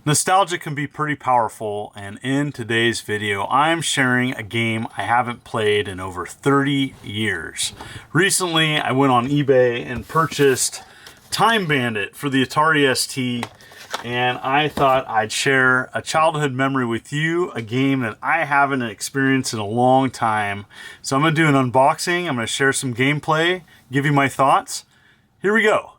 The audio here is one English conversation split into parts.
Nostalgia can be pretty powerful, and in today's video, I'm sharing a game I haven't played in over 30 years. Recently, I went on eBay and purchased Time Bandit for the Atari ST, and I thought I'd share a childhood memory with you, a game that I haven't experienced in a long time. So I'm going to do an unboxing, I'm going to share some gameplay, give you my thoughts. Here we go.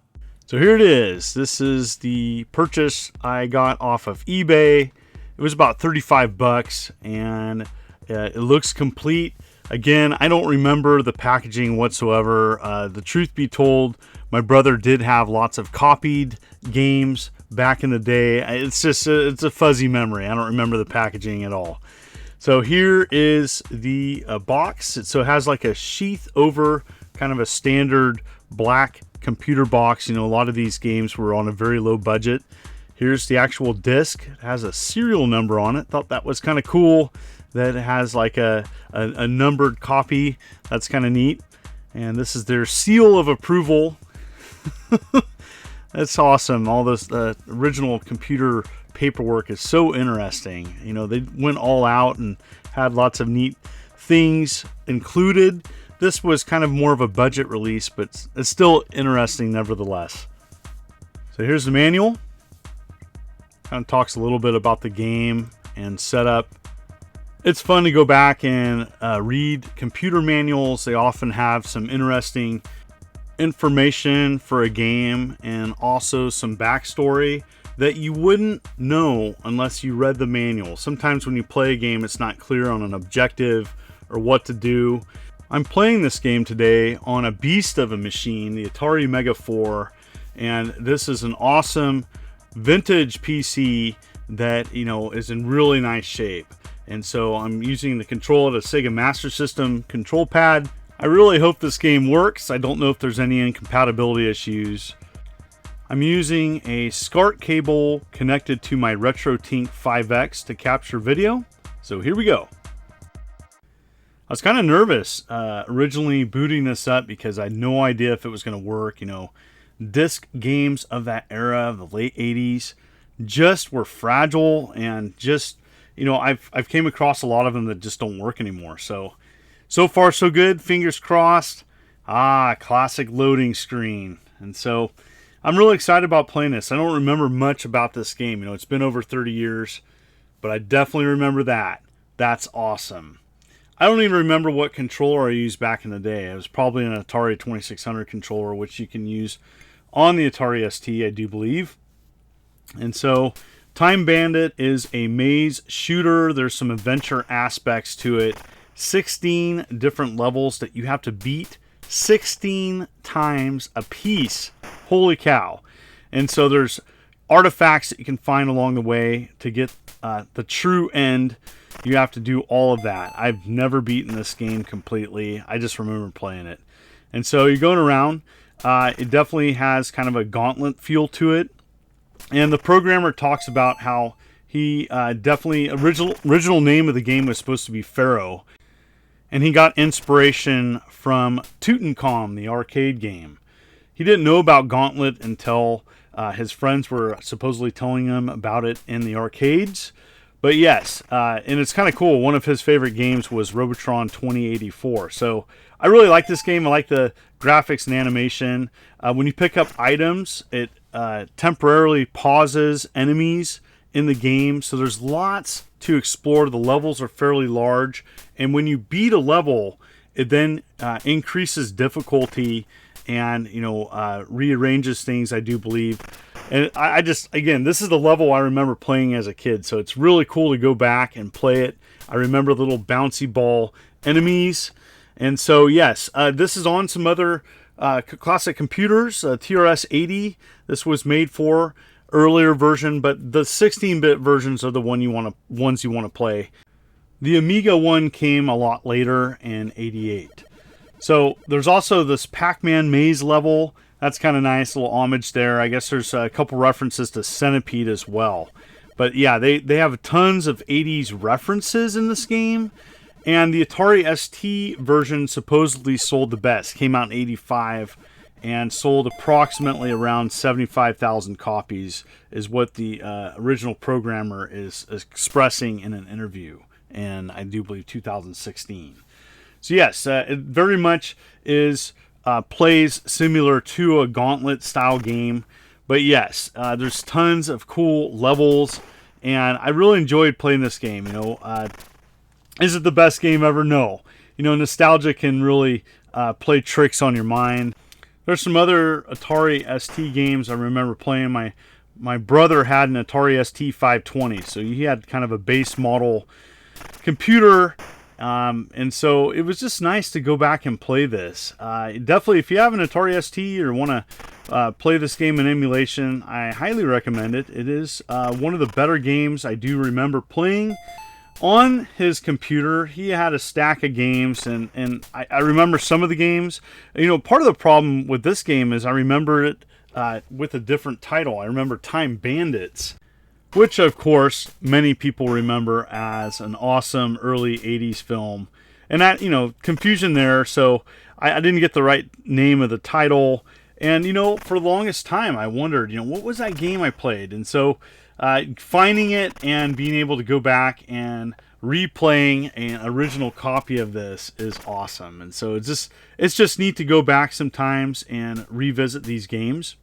So here it is. This is the purchase I got off of eBay. It was about 35 bucks and it looks complete. Again, I don't remember the packaging whatsoever. The truth be told, my brother did have lots of copied games back in the day. It's a fuzzy memory. I don't remember the packaging at all. So here is the box. So it has like a sheath over kind of a standard black computer box. You know, a lot of these games were on a very low budget. Here's the actual disc. It has a serial number on it. Thought that was kind of cool that it has like a numbered copy. That's kind of neat. And this is their seal of approval. That's awesome. All this original computer paperwork is so interesting. You know, they went all out and had lots of neat things included. This was kind of more of a budget release, but it's still interesting nevertheless. So here's the manual. Kind of talks a little bit about the game and setup. It's fun to go back and read computer manuals. They often have some interesting information for a game and also some backstory that you wouldn't know unless you read the manual. Sometimes when you play a game, it's not clear on an objective or what to do. I'm playing this game today on a beast of a machine, the Atari Mega 4, and this is an awesome vintage PC that, you know, is in really nice shape. And so I'm using the control of the Sega Master System control pad. I really hope this game works. I don't know if there's any incompatibility issues. I'm using a SCART cable connected to my RetroTink 5X to capture video. So here we go. I was kind of nervous originally booting this up because I had no idea if it was going to work. You know, disc games of that era, of the late 80s, just were fragile and just, you know, I've came across a lot of them that just don't work anymore. So far so good. Fingers crossed. Classic loading screen. And so I'm really excited about playing this. I don't remember much about this game. You know, it's been over 30 years, but I definitely remember that. That's awesome. I don't even remember what controller I used back in the day. It was probably an Atari 2600 controller, which you can use on the Atari ST, I do believe. And so, Time Bandit is a maze shooter. There's some adventure aspects to it. 16 different levels that you have to beat 16 times a piece. Holy cow. And so there's artifacts that you can find along the way to get the true end. You have to do all of that. I've never beaten this game completely. I just remember playing it. And so you're going around. It definitely has kind of a gauntlet feel to it. And the programmer talks about how he definitely, original name of the game was supposed to be Pharaoh. And he got inspiration from Tutankhamun, the arcade game. He didn't know about Gauntlet until his friends were supposedly telling him about it in the arcades. But yes, and it's kind of cool. One of his favorite games was Robotron 2084. So I really like this game. I like the graphics and animation. When you pick up items, it temporarily pauses enemies in the game. So there's lots to explore. The levels are fairly large. And when you beat a level, it then increases difficulty and, you know, rearranges things, I do believe. And I just, again, this is the level I remember playing as a kid. So it's really cool to go back and play it. I remember the little bouncy ball enemies. And so, yes, this is on some other classic computers, TRS-80. This was made for earlier version, but the 16-bit versions are the ones you want to play. The Amiga one came a lot later in '88. So there's also this Pac-Man maze level. That's kind of nice, a little homage there. I guess there's a couple references to Centipede as well. But yeah, they have tons of 80s references in this game. And the Atari ST version supposedly sold the best. Came out in '85. and sold approximately around 75,000 copies, is what the original programmer is expressing in an interview, and I do believe 2016. So yes, it very much is plays similar to a Gauntlet style game, but yes, there's tons of cool levels, and I really enjoyed playing this game. Is it the best game ever? No. Nostalgia can really play tricks on your mind. There's some other Atari ST games I remember playing. My brother had an Atari ST 520, so he had kind of a base model computer, and so it was just nice to go back and play this. Definitely, if you have an Atari ST or want to play this game in emulation, I highly recommend it. It is one of the better games I do remember playing. On his computer, he had a stack of games, and I remember some of the games. Part of the problem with this game is I remember it with a different title. I remember Time Bandits, which of course many people remember as an awesome early 80s film. And that, confusion there, so I didn't get the right name of the title. And, for the longest time I wondered, what was that game I played? And so finding it and being able to go back and replaying an original copy of this is awesome. And so it's just neat to go back sometimes and revisit these games.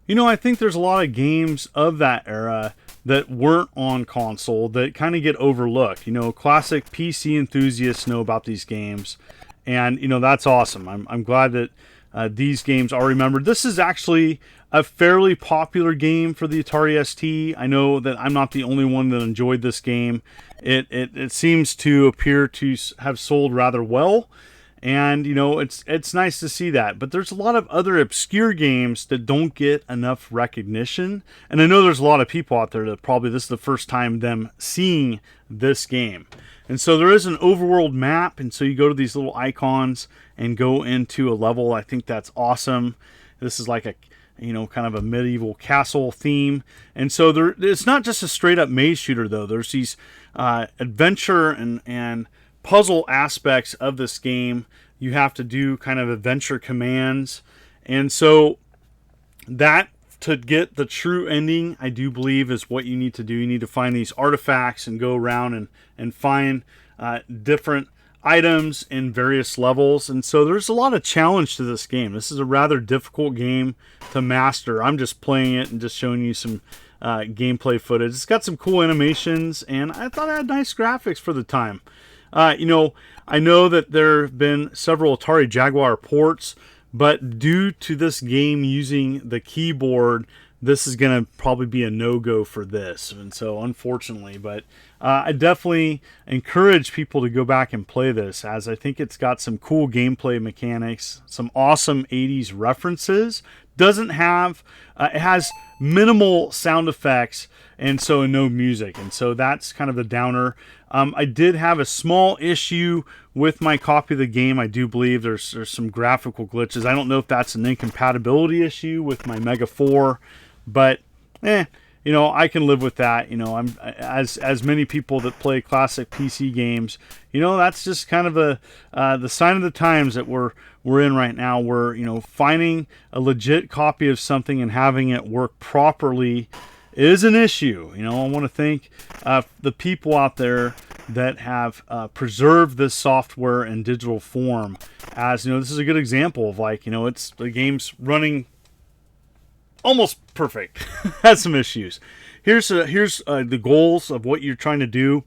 I think there's a lot of games of that era that weren't on console that kind of get overlooked. Classic PC enthusiasts know about these games, and that's awesome. I'm glad that these games are remembered. This is actually a fairly popular game for the Atari ST. I know that I'm not the only one that enjoyed this game. It seems to appear to have sold rather well, and it's nice to see that. But there's a lot of other obscure games that don't get enough recognition, and I know there's a lot of people out there that probably this is the first time them seeing this game. And so there is an overworld map, and so you go to these little icons and go into a level. I think that's awesome. This is like a kind of a medieval castle theme. And so it's not just a straight up maze shooter though. There's these adventure and puzzle aspects of this game. You have to do kind of adventure commands. And so that, to get the true ending, I do believe is what you need to do. You need to find these artifacts and go around and find different items in various levels. And so there's a lot of challenge to this game. This is a rather difficult game to master. I'm just playing it and just showing you some gameplay footage. It's got some cool animations, and I thought it had nice graphics for the time. I know that there have been several Atari Jaguar ports, but due to this game using the keyboard, this is going to probably be a no-go for this. And so, unfortunately, but I definitely encourage people to go back and play this, as I think it's got some cool gameplay mechanics, some awesome 80s references. Doesn't have, it has minimal sound effects, and so no music. And so that's kind of a downer. I did have a small issue with my copy of the game. I do believe there's some graphical glitches. I don't know if that's an incompatibility issue with my Mega 4, but I can live with that. I'm as many people that play classic PC games, that's just kind of the sign of the times that we're in right now, where finding a legit copy of something and having it work properly is an issue. I want to thank the people out there that have preserved this software in digital form. As this is a good example of it's the game's running almost perfect. Has some issues. Here's the goals of what you're trying to do,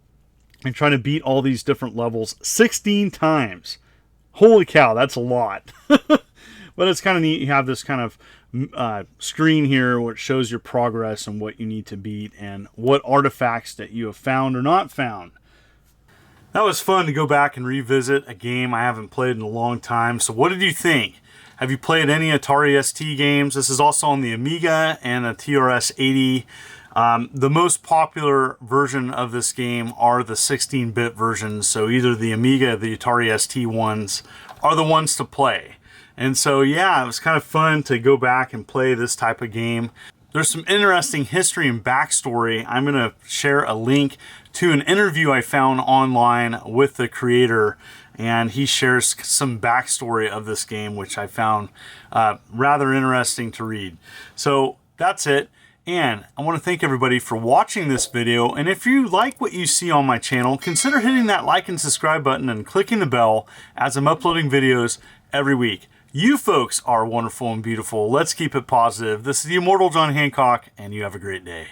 and trying to beat all these different levels 16 times. Holy cow, that's a lot. But it's kind of neat. You have this kind of screen here where it shows your progress and what you need to beat and what artifacts that you have found or not found. That was fun to go back and revisit a game I haven't played in a long time. So what did you think? Have you played any Atari ST games? This is also on the Amiga and a TRS-80. The most popular version of this game are the 16-bit versions. So either the Amiga or the Atari ST ones are the ones to play. And so, yeah, it was kind of fun to go back and play this type of game. There's some interesting history and backstory. I'm going to share a link to an interview I found online with the creator. and he shares some backstory of this game, which I found rather interesting to read. So that's it. And I want to thank everybody for watching this video. And if you like what you see on my channel, consider hitting that like and subscribe button and clicking the bell as I'm uploading videos every week. You folks are wonderful and beautiful. Let's keep it positive. This is the Immortal John Hancock, and you have a great day.